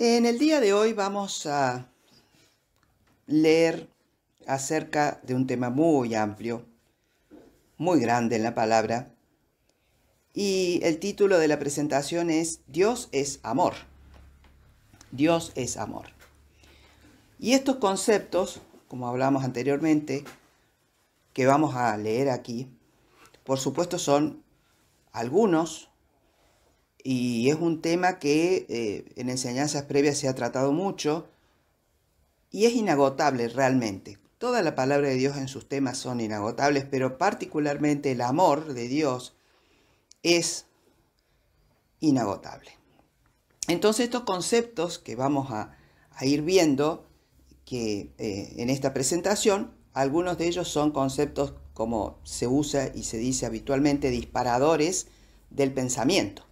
En el día de hoy vamos a leer acerca de un tema muy amplio, muy grande en la palabra, y el título de la presentación es Dios es amor. Dios es amor. Y estos conceptos, como hablamos anteriormente, que vamos a leer aquí, por supuesto son algunos, y es un tema que en enseñanzas previas se ha tratado mucho, y es inagotable realmente. Toda la palabra de Dios en sus temas son inagotables, pero particularmente el amor de Dios es inagotable. Entonces estos conceptos que vamos a ir viendo que en esta presentación, algunos de ellos son conceptos, como se usa y se dice habitualmente, disparadores del pensamiento.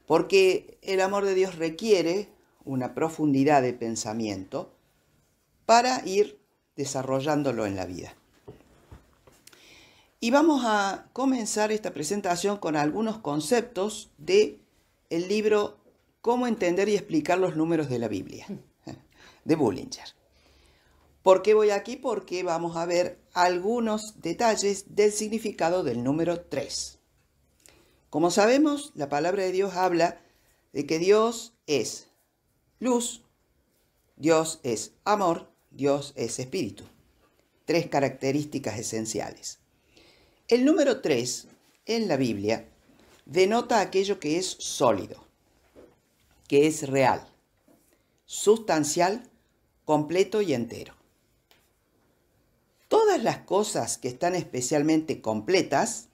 Porque el amor de Dios requiere una profundidad de pensamiento para ir desarrollándolo en la vida. Y vamos a comenzar esta presentación con algunos conceptos del libro Cómo entender y explicar los números de la Biblia, de Bullinger. ¿Por qué voy aquí? Porque vamos a ver algunos detalles del significado del número 3. Como sabemos, la palabra de Dios habla de que Dios es luz, Dios es amor, Dios es espíritu. 3 características esenciales. El número 3 en la Biblia denota aquello que es sólido, que es real, sustancial, completo y entero. Todas las cosas que están especialmente completas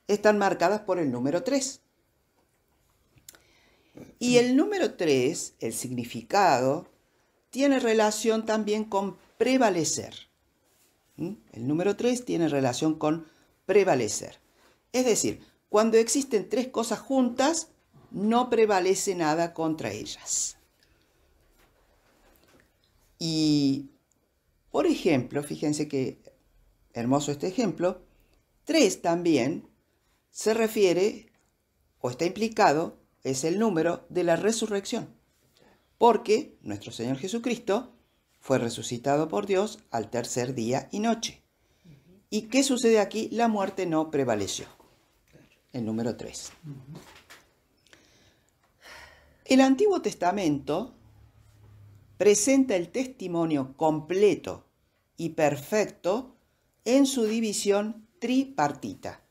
están marcadas por el número 3. Y el número 3, el significado, tiene relación también con prevalecer. El número 3 tiene relación con prevalecer. Es decir, cuando existen 3 cosas juntas, no prevalece nada contra ellas. Y, por ejemplo, fíjense qué hermoso este ejemplo, 3 también se refiere, o está implicado, es el número de la resurrección. Porque nuestro Señor Jesucristo fue resucitado por Dios al tercer día y noche. ¿Y qué sucede aquí? La muerte no prevaleció. El número 3. El Antiguo Testamento presenta el testimonio completo y perfecto en su división tripartita.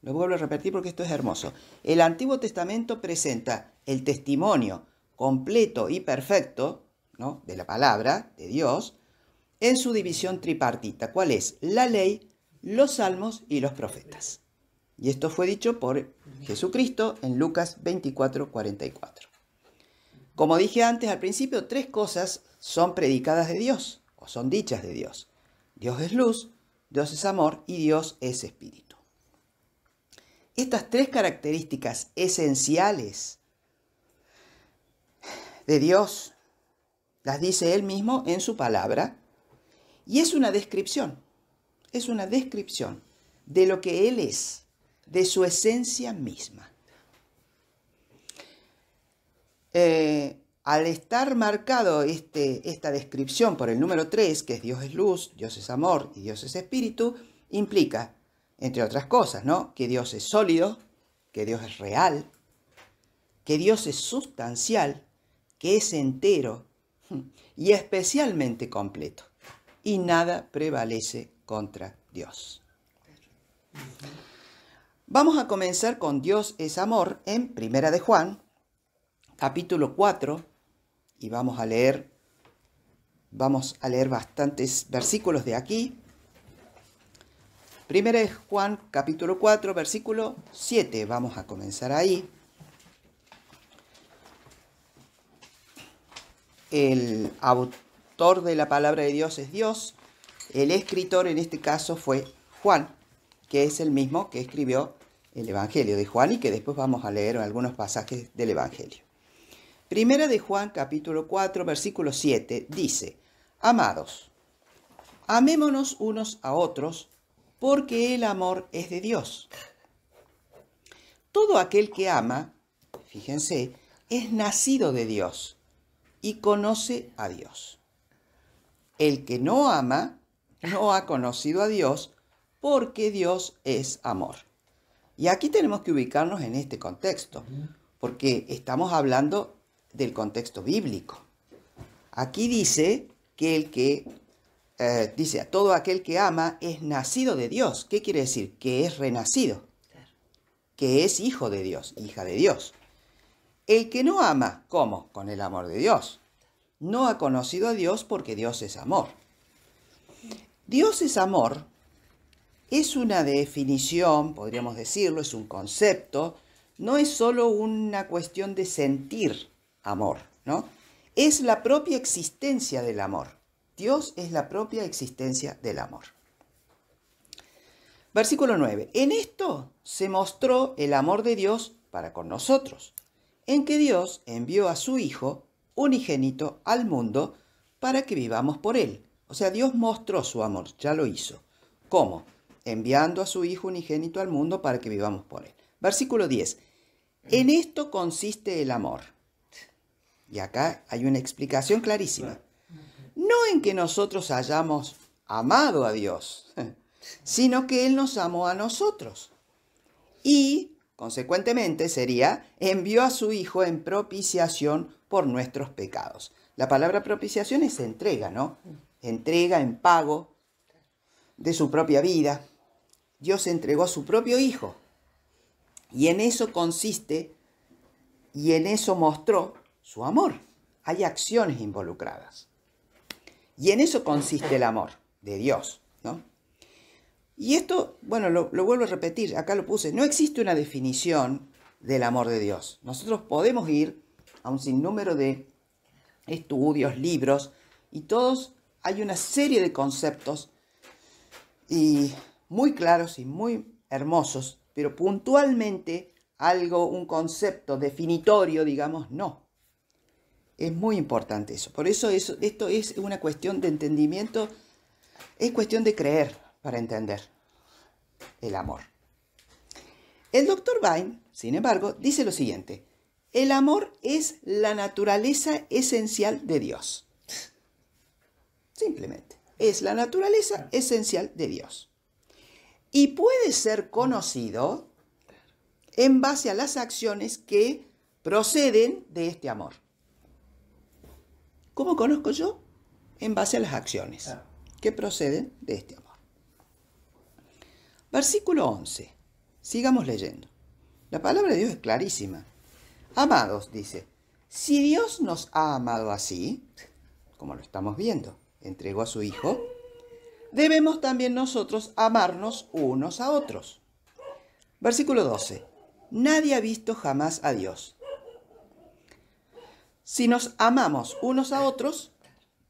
Lo vuelvo a repetir porque esto es hermoso. El Antiguo Testamento presenta el testimonio completo y perfecto, ¿no?, de la palabra de Dios en su división tripartita. ¿Cuál es? La ley, los salmos y los profetas. Y esto fue dicho por Jesucristo en Lucas 24:44. Como dije antes al principio, 3 cosas son predicadas de Dios o son dichas de Dios. Dios es luz, Dios es amor y Dios es espíritu. Estas 3 características esenciales de Dios las dice Él mismo en su palabra y es una descripción de lo que Él es, de su esencia misma. Al estar marcado esta descripción por el número 3, que es Dios es luz, Dios es amor y Dios es espíritu, implica, entre otras cosas, ¿no?, que Dios es sólido, que Dios es real, que Dios es sustancial, que es entero y especialmente completo. Y nada prevalece contra Dios. Vamos a comenzar con Dios es amor en Primera de Juan, capítulo 4, y vamos a leer bastantes versículos de aquí. Primera de Juan, capítulo 4, versículo 7. Vamos a comenzar ahí. El autor de la palabra de Dios es Dios. El escritor en este caso fue Juan, que es el mismo que escribió el Evangelio de Juan y que después vamos a leer algunos pasajes del Evangelio. Primera de Juan, capítulo 4, versículo 7, dice: Amados, amémonos unos a otros, porque el amor es de Dios. Todo aquel que ama, fíjense, es nacido de Dios y conoce a Dios. El que no ama no ha conocido a Dios, porque Dios es amor. Y aquí tenemos que ubicarnos en este contexto, porque estamos hablando del contexto bíblico. Aquí dice que dice, a todo aquel que ama es nacido de Dios. ¿Qué quiere decir? Que es renacido, que es hijo de Dios, hija de Dios. El que no ama, ¿cómo? Con el amor de Dios. No ha conocido a Dios porque Dios es amor. Dios es amor es una definición, podríamos decirlo, es un concepto, no es solo una cuestión de sentir amor, ¿no? Es la propia existencia del amor. Dios es la propia existencia del amor. Versículo 9. En esto se mostró el amor de Dios para con nosotros, en que Dios envió a su Hijo unigénito al mundo para que vivamos por él. O sea, Dios mostró su amor, ya lo hizo. ¿Cómo? Enviando a su Hijo unigénito al mundo para que vivamos por él. Versículo 10. En esto consiste el amor. Y acá hay una explicación clarísima. No en que nosotros hayamos amado a Dios, sino que Él nos amó a nosotros. Y, consecuentemente, sería, envió a su Hijo en propiciación por nuestros pecados. La palabra propiciación es entrega, ¿no? Entrega en pago de su propia vida. Dios entregó a su propio Hijo. Y en eso consiste, y en eso mostró su amor. Hay acciones involucradas. Y en eso consiste el amor de Dios, ¿no? Y esto, bueno, lo vuelvo a repetir, acá lo puse, no existe una definición del amor de Dios. Nosotros podemos ir a un sinnúmero de estudios, libros, y todos hay una serie de conceptos y muy claros y muy hermosos, pero puntualmente un concepto definitorio, digamos, no. Es muy importante eso. Por eso esto es una cuestión de entendimiento, es cuestión de creer para entender el amor. El doctor Vine, sin embargo, dice lo siguiente: el amor es la naturaleza esencial de Dios. Simplemente, es la naturaleza esencial de Dios. Y puede ser conocido en base a las acciones que proceden de este amor. ¿Cómo conozco yo? En base a las acciones que proceden de este amor. Versículo 11. Sigamos leyendo. La palabra de Dios es clarísima. Amados, dice, si Dios nos ha amado así, como lo estamos viendo, entregó a su Hijo, debemos también nosotros amarnos unos a otros. Versículo 12. Nadie ha visto jamás a Dios. Si nos amamos unos a otros,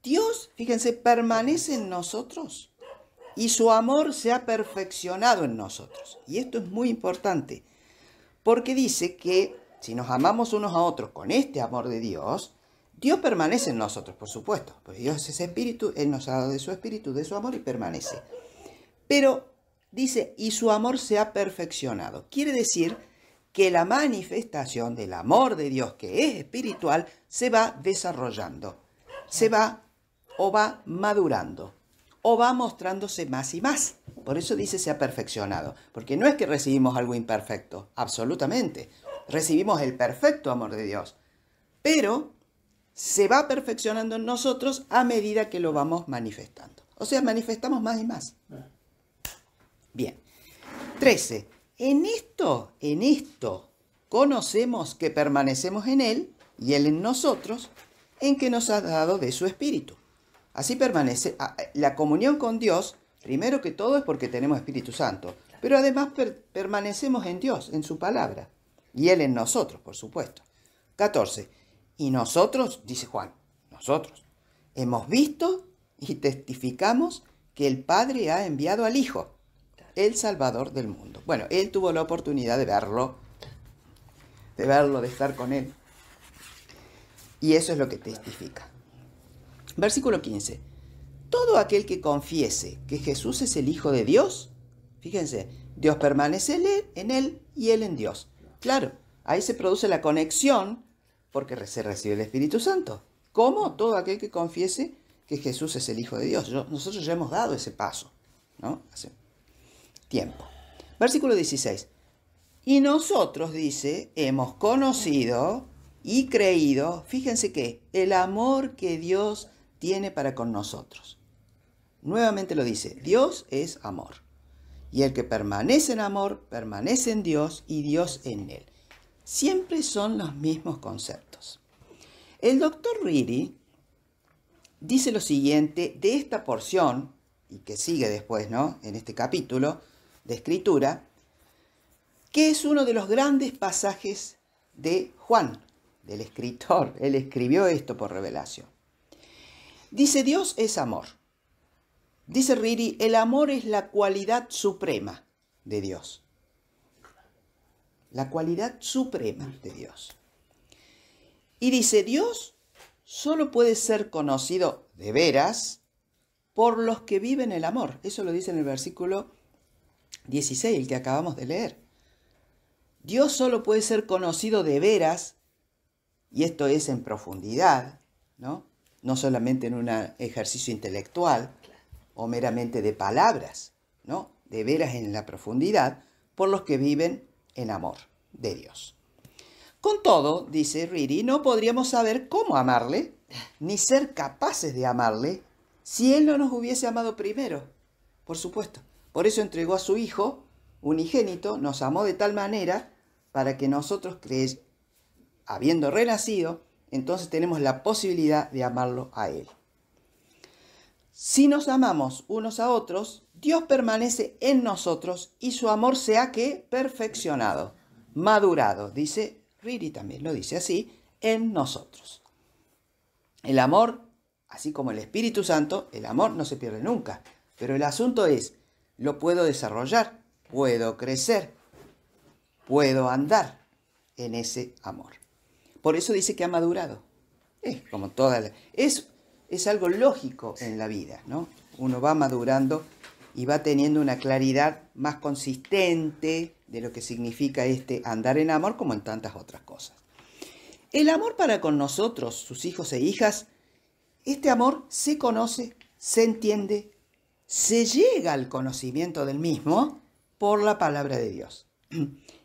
Dios, fíjense, permanece en nosotros y su amor se ha perfeccionado en nosotros. Y esto es muy importante, porque dice que si nos amamos unos a otros con este amor de Dios, Dios permanece en nosotros, por supuesto, pues Dios es espíritu, Él nos ha dado de su espíritu, de su amor y permanece. Pero dice, y su amor se ha perfeccionado. Quiere decir que la manifestación del amor de Dios, que es espiritual, se va desarrollando, va madurando, o va mostrándose más y más. Por eso dice se ha perfeccionado, porque no es que recibimos algo imperfecto, absolutamente. Recibimos el perfecto amor de Dios, pero se va perfeccionando en nosotros a medida que lo vamos manifestando. O sea, manifestamos más y más. Bien. 13. En esto conocemos que permanecemos en Él y Él en nosotros, en que nos ha dado de su Espíritu. Así permanece la comunión con Dios, primero que todo es porque tenemos Espíritu Santo, pero además permanecemos en Dios, en su palabra, y Él en nosotros, por supuesto. 14. Y nosotros, dice Juan, nosotros hemos visto y testificamos que el Padre ha enviado al Hijo, el Salvador del mundo. Bueno, Él tuvo la oportunidad de verlo, de estar con Él. Y eso es lo que testifica. Versículo 15. Todo aquel que confiese que Jesús es el Hijo de Dios, fíjense, Dios permanece en Él y Él en Dios. Claro, ahí se produce la conexión porque se recibe el Espíritu Santo. como todo aquel que confiese que Jesús es el Hijo de Dios. Nosotros ya hemos dado ese paso, ¿no? Hace tiempo. Versículo 16. Y nosotros, dice, hemos conocido y creído, fíjense que, el amor que Dios tiene para con nosotros. Nuevamente lo dice, Dios es amor. Y el que permanece en amor, permanece en Dios y Dios en él. Siempre son los mismos conceptos. El doctor Reedy dice lo siguiente de esta porción, y que sigue después, ¿no?, en este capítulo de Escritura, que es uno de los grandes pasajes de Juan, del escritor. Él escribió esto por revelación. Dice, Dios es amor. Dice Reedy, el amor es la cualidad suprema de Dios. La cualidad suprema de Dios. Y dice, Dios solo puede ser conocido de veras por los que viven el amor. Eso lo dice en el versículo 16, el que acabamos de leer. Dios solo puede ser conocido de veras, y esto es en profundidad, ¿no? No solamente en un ejercicio intelectual o meramente de palabras, ¿no? De veras en la profundidad, por los que viven en amor de Dios. Con todo, dice Reedy, no podríamos saber cómo amarle, ni ser capaces de amarle, si Él no nos hubiese amado primero, por supuesto. Por eso entregó a su Hijo unigénito, nos amó de tal manera para que nosotros, habiendo renacido, entonces tenemos la posibilidad de amarlo a Él. Si nos amamos unos a otros, Dios permanece en nosotros y su amor se ha perfeccionado, madurado, dice Reedy también, lo dice así, en nosotros. El amor, así como el Espíritu Santo, el amor no se pierde nunca, pero el asunto es, lo puedo desarrollar, puedo crecer, puedo andar en ese amor. Por eso dice que ha madurado. Es como es algo lógico en la vida, ¿no? Uno va madurando y va teniendo una claridad más consistente de lo que significa este andar en amor, como en tantas otras cosas. El amor para con nosotros, sus hijos e hijas, este amor se conoce, se entiende, se llega al conocimiento del mismo por la palabra de Dios.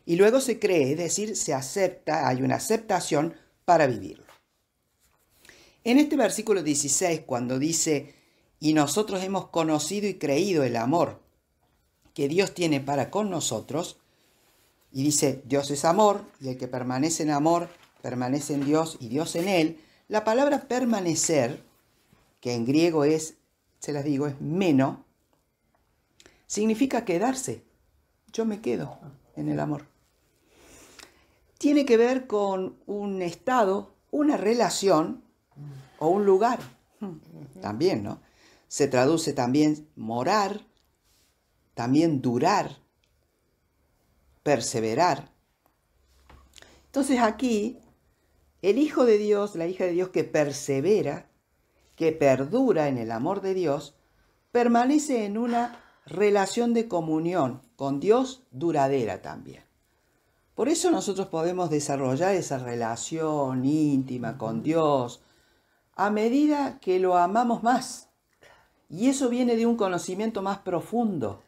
Y luego se cree, es decir, se acepta, hay una aceptación para vivirlo. En este versículo 16, cuando dice, y nosotros hemos conocido y creído el amor que Dios tiene para con nosotros, y dice, Dios es amor, y el que permanece en amor, permanece en Dios y Dios en él, la palabra permanecer, que en griego es, se las digo, es meno, significa quedarse. Yo me quedo en el amor. Tiene que ver con un estado, una relación o un lugar. También, ¿no? Se traduce también morar, también durar, perseverar. Entonces aquí, el Hijo de Dios, la hija de Dios que persevera, que perdura en el amor de Dios, permanece en una relación de comunión con Dios duradera también. Por eso nosotros podemos desarrollar esa relación íntima con Dios a medida que lo amamos más. Y eso viene de un conocimiento más profundo.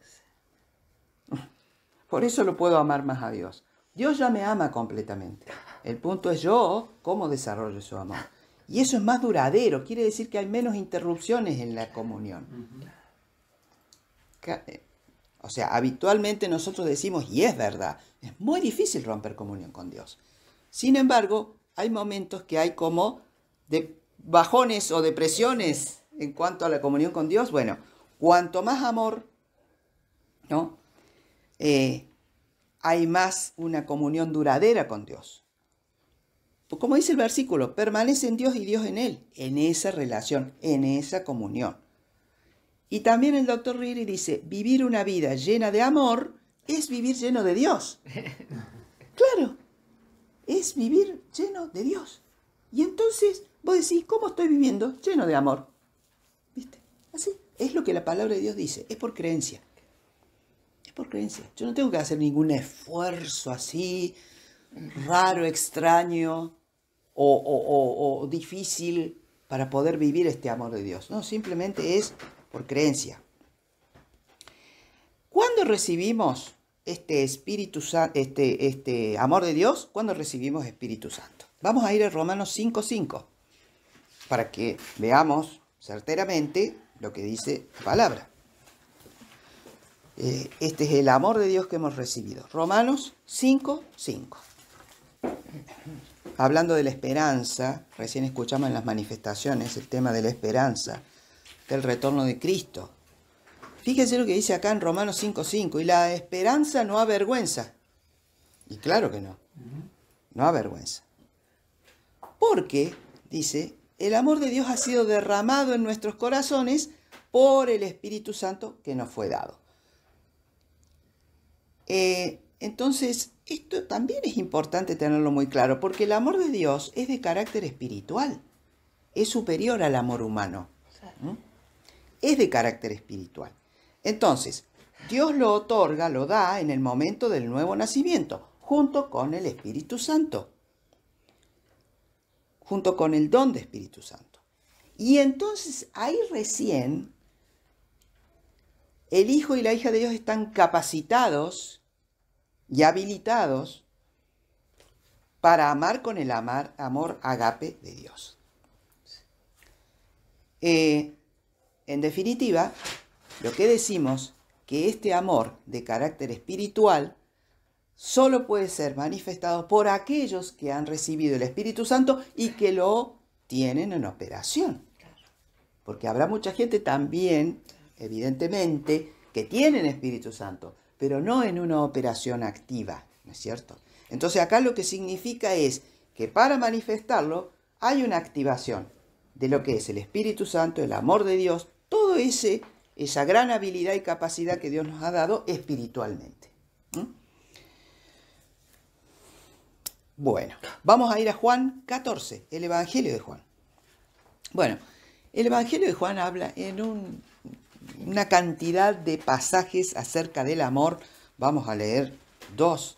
Por eso lo puedo amar más a Dios. Dios ya me ama completamente. El punto es yo, cómo desarrollo su amor. Y eso es más duradero, quiere decir que hay menos interrupciones en la comunión. O sea, habitualmente nosotros decimos, y es verdad, es muy difícil romper comunión con Dios. Sin embargo, hay momentos que hay como de bajones o depresiones en cuanto a la comunión con Dios. Bueno, cuanto más amor, ¿no? Hay más una comunión duradera con Dios. Pues como dice el versículo, permanece en Dios y Dios en él, en esa relación, en esa comunión. Y también el doctor Reedy dice, vivir una vida llena de amor es vivir lleno de Dios. Claro, es vivir lleno de Dios. Y entonces vos decís, ¿cómo estoy viviendo? Lleno de amor. ¿Viste? Así es lo que la palabra de Dios dice, es por creencia. Es por creencia. Yo no tengo que hacer ningún esfuerzo así, raro, extraño o difícil para poder vivir este amor de Dios. No, simplemente es por creencia. ¿Cuándo recibimos este amor de Dios? ¿Cuándo recibimos Espíritu Santo? Vamos a ir a Romanos 5:5 para que veamos certeramente lo que dice la palabra. Este es el amor de Dios que hemos recibido. Romanos 5:5. Hablando de la esperanza, recién escuchamos en las manifestaciones el tema de la esperanza, del retorno de Cristo. Fíjense lo que dice acá en Romanos 5:5. Y la esperanza no avergüenza. Y claro que no. No avergüenza. Porque, dice, el amor de Dios ha sido derramado en nuestros corazones por el Espíritu Santo que nos fue dado. Entonces, esto también es importante tenerlo muy claro, porque el amor de Dios es de carácter espiritual. Es superior al amor humano. Es de carácter espiritual. Entonces, Dios lo otorga, lo da en el momento del nuevo nacimiento, junto con el Espíritu Santo, junto con el don de Espíritu Santo. Y entonces ahí recién el Hijo y la hija de Dios están capacitados y habilitados para amar con el amor agape de Dios. En definitiva, lo que decimos que este amor de carácter espiritual solo puede ser manifestado por aquellos que han recibido el Espíritu Santo y que lo tienen en operación. Porque habrá mucha gente también, evidentemente, que tienen Espíritu Santo, pero no en una operación activa, ¿no es cierto? Entonces acá lo que significa es que para manifestarlo hay una activación de lo que es el Espíritu Santo, el amor de Dios, todo esa gran habilidad y capacidad que Dios nos ha dado espiritualmente. Bueno, vamos a ir a Juan 14, el Evangelio de Juan. Bueno, el Evangelio de Juan habla en una cantidad de pasajes acerca del amor. Vamos a leer 2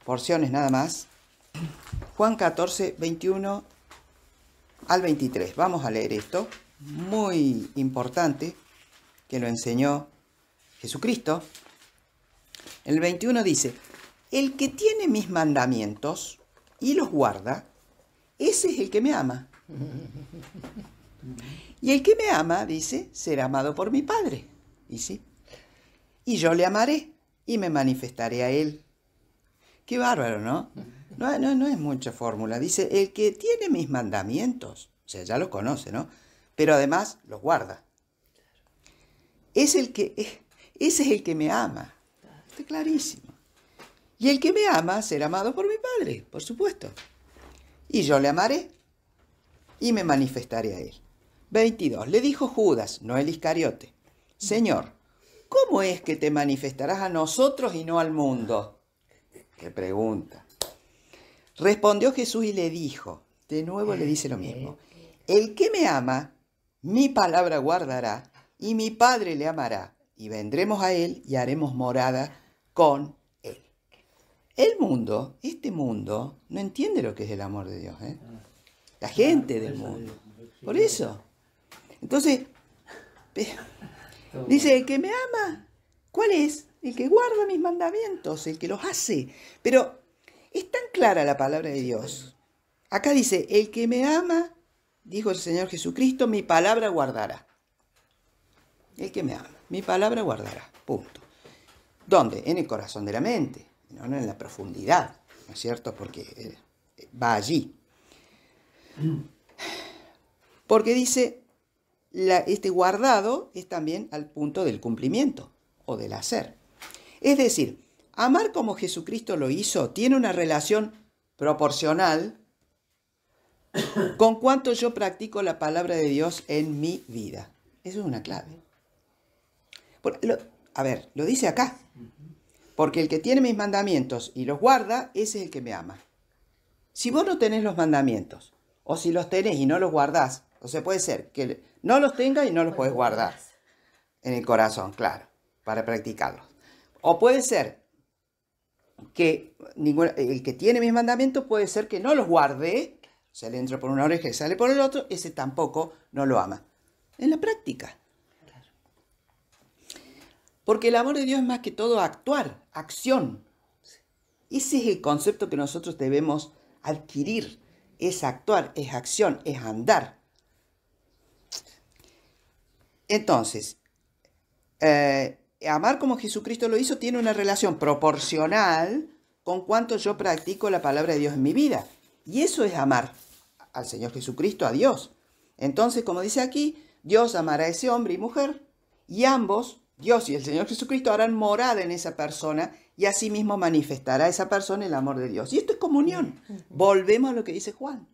porciones nada más. Juan 14, 21 al 23. Vamos a leer esto, muy importante, que lo enseñó Jesucristo. El 21 dice: el que tiene mis mandamientos y los guarda, ese es el que me ama. Y el que me ama, dice, será amado por mi Padre. ¿Y sí? Y yo le amaré y me manifestaré a él. Qué bárbaro, ¿no? No es mucha fórmula. Dice, el que tiene mis mandamientos, o sea, ya los conoce, ¿no? Pero además los guarda. Ese es el que me ama. Está clarísimo. Y el que me ama será amado por mi Padre, por supuesto. Y yo le amaré y me manifestaré a él. 22. Le dijo Judas, no el Iscariote: Señor, ¿cómo es que te manifestarás a nosotros y no al mundo? Qué pregunta. Respondió Jesús y le dijo, de nuevo le dice lo mismo: el que me ama, mi palabra guardará, y mi Padre le amará, y vendremos a él y haremos morada con él. El mundo, este mundo, no entiende lo que es el amor de Dios, ¿eh? La gente del mundo. Por eso. Entonces, dice, el que me ama, ¿cuál es? El que guarda mis mandamientos, el que los hace. Pero es tan clara la palabra de Dios. Acá dice, el que me ama, dijo el Señor Jesucristo, mi palabra guardará. El que me ama, mi palabra guardará. Punto. ¿Dónde? En el corazón de la mente, no en la profundidad, ¿no es cierto? Porque va allí. Porque dice, este guardado es también al punto del cumplimiento o del hacer. Es decir, amar como Jesucristo lo hizo tiene una relación proporcional con cuánto yo practico la palabra de Dios en mi vida. Eso es una clave. Lo dice acá. Porque el que tiene mis mandamientos y los guarda, ese es el que me ama. Si vos no tenés los mandamientos, o si los tenés y no los guardás, o sea, puede ser que no los tengas y no los podés guardar en el corazón, claro, para practicarlos. O puede ser que el que tiene mis mandamientos puede ser que no los guarde se le entra por una oreja y sale por el otro, ese tampoco no lo ama. En la práctica. Porque el amor de Dios es más que todo actuar, acción. Ese es el concepto que nosotros debemos adquirir. Es actuar, es acción, es andar. Entonces, amar como Jesucristo lo hizo tiene una relación proporcional con cuánto yo practico la palabra de Dios en mi vida. Y eso es amar al Señor Jesucristo, a Dios. Entonces, como dice aquí, Dios amará a ese hombre y mujer, y ambos, Dios y el Señor Jesucristo, harán morada en esa persona, y asimismo manifestará a esa persona el amor de Dios. Y esto es comunión. Volvemos a lo que dice Juan.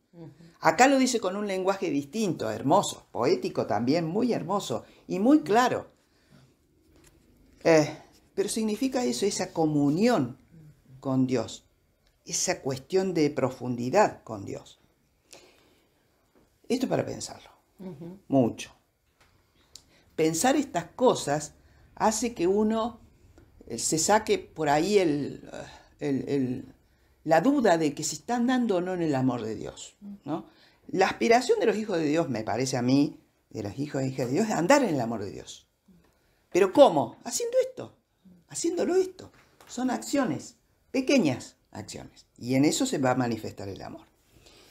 Acá lo dice con un lenguaje distinto, hermoso, poético también, muy hermoso y muy claro. Pero significa eso, esa comunión con Dios, esa cuestión de profundidad con Dios. Esto es para pensarlo, mucho. Pensar estas cosas hace que uno se saque por ahí la duda de que se están dando o no en el amor de Dios, ¿no? La aspiración de los hijos de Dios, me parece a mí, de los hijos e hijas de Dios, es andar en el amor de Dios. ¿Pero cómo? Haciendo esto, haciéndolo esto. Son acciones, pequeñas acciones. Y en eso se va a manifestar el amor.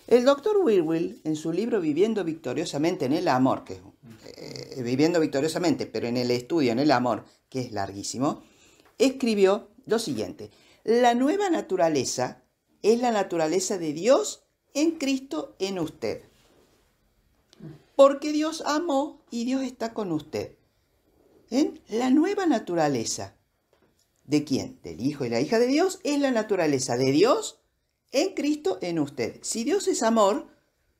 El doctor Whewell, en su libro Viviendo Victoriosamente en el Amor, que es Viviendo Victoriosamente, pero en el estudio en el amor, que es larguísimo, escribió lo siguiente: la nueva naturaleza es la naturaleza de Dios en Cristo en usted. Porque Dios amó y Dios está con usted. ¿En? La nueva naturaleza. ¿De quién? Del Hijo y la hija de Dios. Es la naturaleza de Dios en Cristo en usted. Si Dios es amor,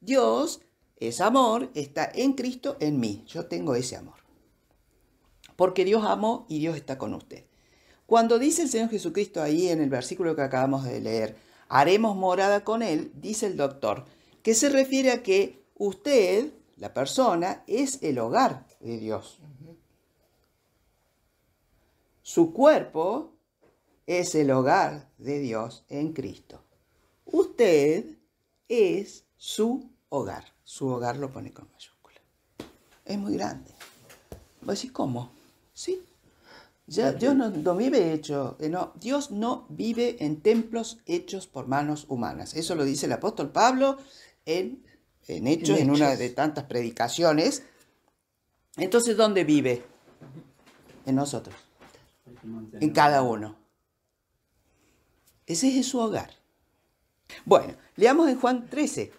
Dios es amor, está en Cristo en mí. Yo tengo ese amor. Porque Dios amó y Dios está con usted. Cuando dice el Señor Jesucristo ahí en el versículo que acabamos de leer, haremos morada con Él, dice el doctor, que se refiere a que usted, la persona, es el hogar de Dios. Su cuerpo es el hogar de Dios en Cristo. Usted es su hogar. Su hogar lo pone con mayúscula. Es muy grande. ¿Vos decís cómo? Sí. Ya, Dios no vive hecho, Dios no vive en templos hechos por manos humanas. Eso lo dice el apóstol Pablo en Hechos, en una de tantas predicaciones. Entonces, ¿dónde vive? En nosotros. En cada uno. Ese es su hogar. Bueno, leamos en Juan 13,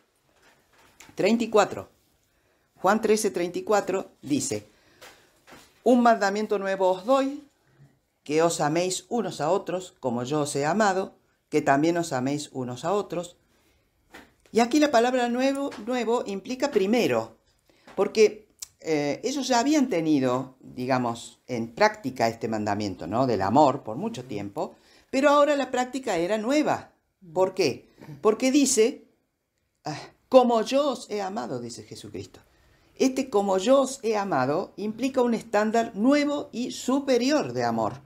34. Juan 13, 34 dice: un mandamiento nuevo os doy, que os améis unos a otros, como yo os he amado, que también os améis unos a otros. Y aquí la palabra nuevo implica primero, porque ellos ya habían tenido, digamos, en práctica este mandamiento, ¿no?, del amor por mucho tiempo, pero ahora la práctica era nueva. ¿Por qué? Porque dice, como yo os he amado, dice Jesucristo. Este como yo os he amado implica un estándar nuevo y superior de amor,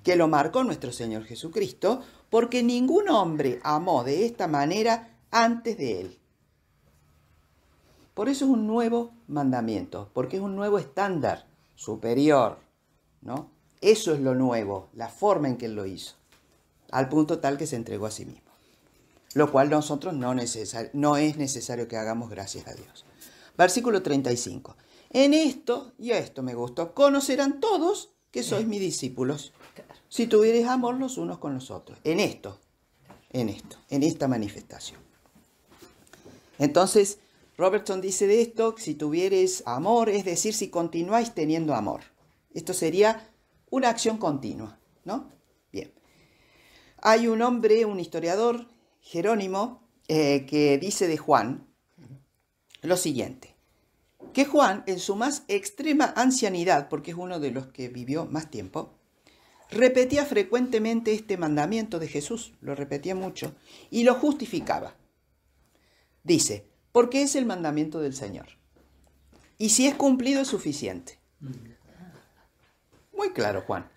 que lo marcó nuestro Señor Jesucristo, porque ningún hombre amó de esta manera antes de él. Por eso es un nuevo mandamiento, porque es un nuevo estándar superior, ¿no? Eso es lo nuevo, la forma en que él lo hizo, al punto tal que se entregó a sí mismo. Lo cual nosotros no es necesario que hagamos, gracias a Dios. Versículo 35. En esto, y a esto me gustó, conocerán todos que sois mis discípulos, si tuviereis amor los unos con los otros. En esta manifestación. Entonces, Robertson dice de esto, si tuviereis amor, es decir, si continuáis teniendo amor. Esto sería una acción continua, ¿no? Bien. Hay un hombre, un historiador, Jerónimo, que dice de Juan lo siguiente: que Juan, en su más extrema ancianidad, porque es uno de los que vivió más tiempo, repetía frecuentemente este mandamiento de Jesús, lo repetía mucho, y lo justificaba. Dice, porque es el mandamiento del Señor. Y si es cumplido es suficiente. Muy claro, Juan.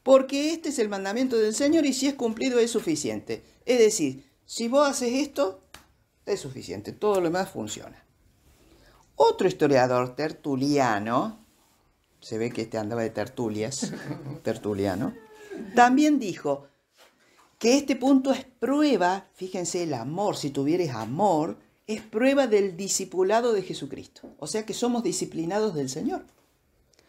Porque este es el mandamiento del Señor y si es cumplido es suficiente. Es decir, si vos haces esto, es suficiente, todo lo demás funciona. Otro historiador, Tertuliano, se ve que este andaba de tertulias, Tertuliano, también dijo que este punto es prueba, fíjense, el amor, si tuvieres amor, es prueba del discipulado de Jesucristo. O sea que somos disciplinados del Señor.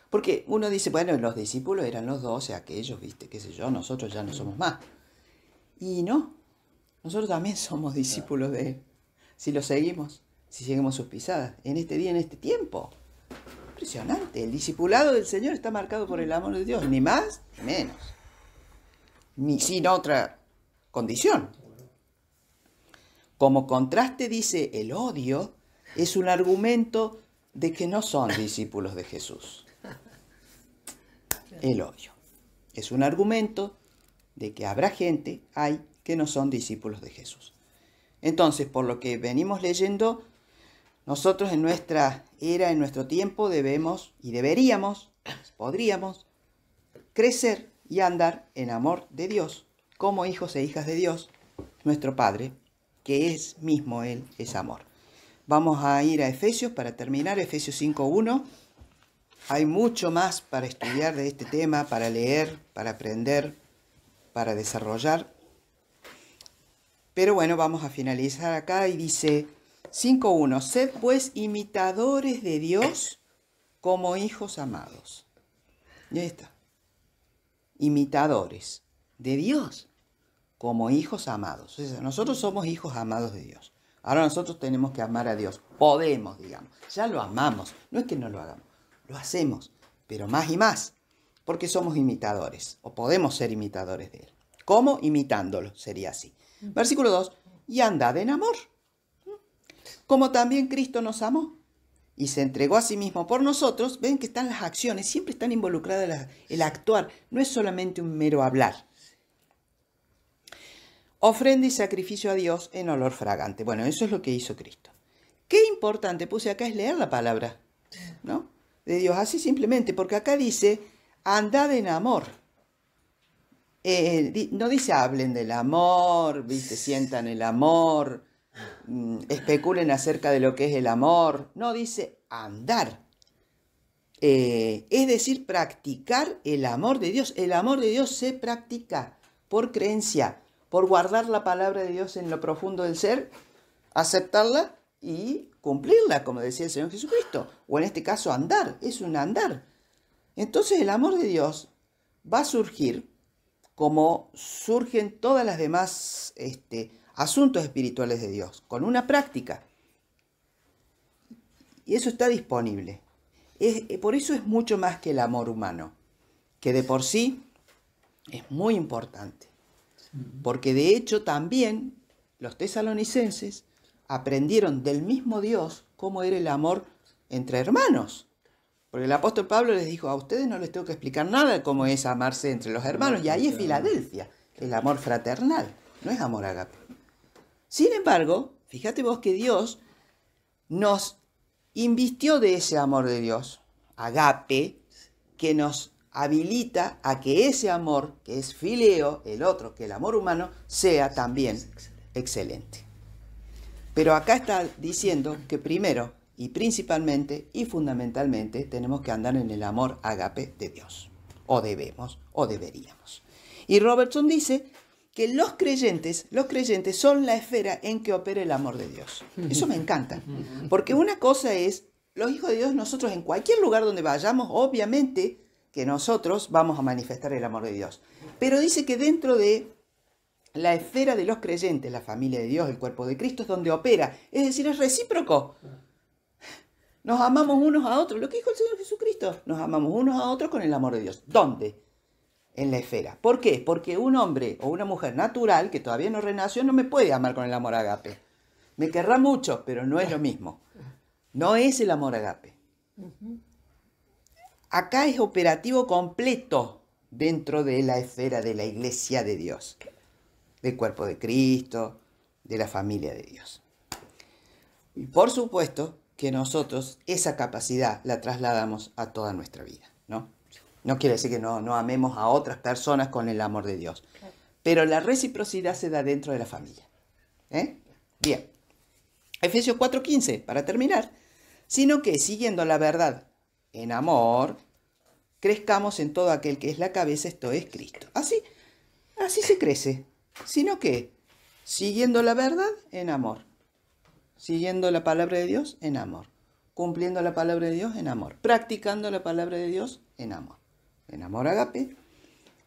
Porque uno dice, bueno, los discípulos eran los 12, aquellos, viste, qué sé yo, nosotros ya no somos más. Y no, nosotros también somos discípulos de Él. Si lo seguimos, si seguimos sus pisadas, en este día, en este tiempo. Impresionante, el discipulado del Señor está marcado por el amor de Dios, ni más ni menos. Ni sin otra condición. Como contraste dice, el odio es un argumento de que no son discípulos de Jesús. El odio es un argumento de que habrá gente, hay, que no son discípulos de Jesús. Entonces, por lo que venimos leyendo, nosotros en nuestra era, en nuestro tiempo, debemos y deberíamos, podríamos, crecer y andar en amor de Dios, como hijos e hijas de Dios, nuestro Padre, que es mismo Él, es amor. Vamos a ir a Efesios para terminar, Efesios 5:1. Hay mucho más para estudiar de este tema, para leer, para aprender, para desarrollar. Pero bueno, vamos a finalizar acá y dice 5:1. Sed pues imitadores de Dios como hijos amados. Y ahí está. Imitadores de Dios como hijos amados. O sea, nosotros somos hijos amados de Dios. Ahora nosotros tenemos que amar a Dios. Podemos, digamos. Ya lo amamos. No es que no lo hagamos. Lo hacemos. Pero más y más. Porque somos imitadores. O podemos ser imitadores de Él. ¿Cómo? Imitándolo. Sería así. Versículo 2. Y andad en amor. Como también Cristo nos amó. Y se entregó a sí mismo por nosotros. Ven que están las acciones. Siempre están involucradas el actuar. No es solamente un mero hablar. Ofrenda y sacrificio a Dios en olor fragante. Bueno, eso es lo que hizo Cristo. Qué importante puse acá es leer la palabra, ¿no? De Dios, así simplemente, porque acá dice, andad en amor. No dice hablen del amor, ¿viste? Sientan el amor, especulen acerca de lo que es el amor. No, dice andar. Es decir, practicar el amor de Dios. El amor de Dios se practica por creencia, por guardar la palabra de Dios en lo profundo del ser, aceptarla y cumplirla, como decía el Señor Jesucristo. O en este caso, andar, es un andar. Entonces el amor de Dios va a surgir como surgen todas las demás asuntos espirituales de Dios, con una práctica. Y eso está disponible. Por eso es mucho más que el amor humano, que de por sí es muy importante. Porque de hecho también los tesalonicenses aprendieron del mismo Dios cómo era el amor entre hermanos. Porque el apóstol Pablo les dijo, a ustedes no les tengo que explicar nada de cómo es amarse entre los hermanos. Y ahí es Filadelfia, el amor fraternal, no es amor agape. Sin embargo, fíjate vos que Dios nos invistió de ese amor de Dios, agape, que nos habilita a que ese amor, que es fileo, el otro, que el amor humano, sea también excelente. Pero acá está diciendo que primero y principalmente y fundamentalmente tenemos que andar en el amor agape de Dios. O debemos, o deberíamos. Y Robertson dice que los creyentes son la esfera en que opera el amor de Dios. Eso me encanta. Porque una cosa es, los hijos de Dios, nosotros en cualquier lugar donde vayamos, obviamente que nosotros vamos a manifestar el amor de Dios. Pero dice que dentro de la esfera de los creyentes, la familia de Dios, el cuerpo de Cristo, es donde opera. Es decir, es recíproco. Nos amamos unos a otros. Lo que dijo el Señor Jesucristo. Nos amamos unos a otros con el amor de Dios. ¿Dónde? En la esfera. ¿Por qué? Porque un hombre o una mujer natural, que todavía no renació, no me puede amar con el amor agape. Me querrá mucho, pero no es lo mismo. No es el amor agape. Acá es operativo completo dentro de la esfera de la iglesia de Dios, del cuerpo de Cristo, de la familia de Dios. Y por supuesto que nosotros esa capacidad la trasladamos a toda nuestra vida, ¿no? No quiere decir que no amemos a otras personas con el amor de Dios, pero la reciprocidad se da dentro de la familia. Bien. Efesios 4:15, para terminar, sino que siguiendo la verdad en amor, crezcamos en todo aquel que es la cabeza, esto es Cristo. Así se crece, sino que siguiendo la verdad en amor, siguiendo la palabra de Dios en amor, cumpliendo la palabra de Dios en amor, practicando la palabra de Dios en amor ágape,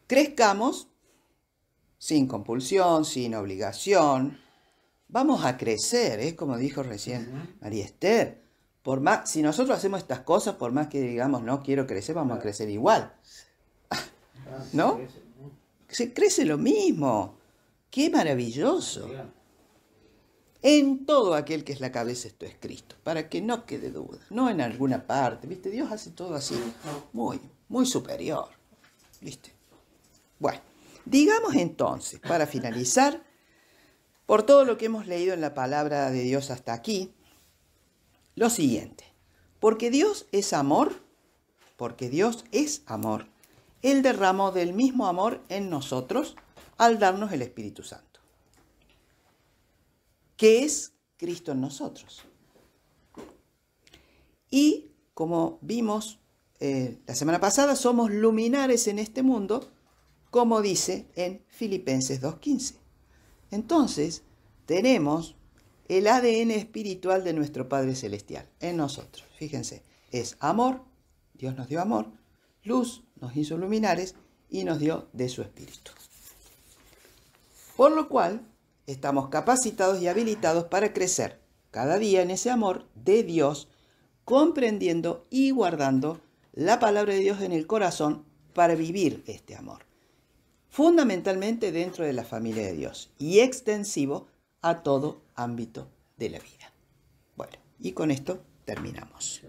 crezcamos sin compulsión, sin obligación. Vamos a crecer, como dijo recién María Esther. Si nosotros hacemos estas cosas, por más que digamos no quiero crecer, vamos a crecer igual. ¿No? Se crece lo mismo. ¡Qué maravilloso! En todo aquel que es la cabeza, esto es Cristo, para que no quede duda, no en alguna parte, ¿viste? Dios hace todo así, muy, muy superior, ¿viste? Bueno, digamos entonces, para finalizar, por todo lo que hemos leído en la palabra de Dios hasta aquí, lo siguiente: porque Dios es amor, Él derramó del mismo amor en nosotros al darnos el Espíritu Santo, que es Cristo en nosotros. Y como vimos la semana pasada, somos luminares en este mundo, como dice en Filipenses 2:15. Entonces, tenemos el ADN espiritual de nuestro Padre Celestial en nosotros. Fíjense, es amor, Dios nos dio amor, luz, nos hizo luminares y nos dio de su Espíritu. Por lo cual, estamos capacitados y habilitados para crecer cada día en ese amor de Dios, comprendiendo y guardando la palabra de Dios en el corazón para vivir este amor, fundamentalmente dentro de la familia de Dios y extensivo a todo ámbito de la vida. Bueno, y con esto terminamos.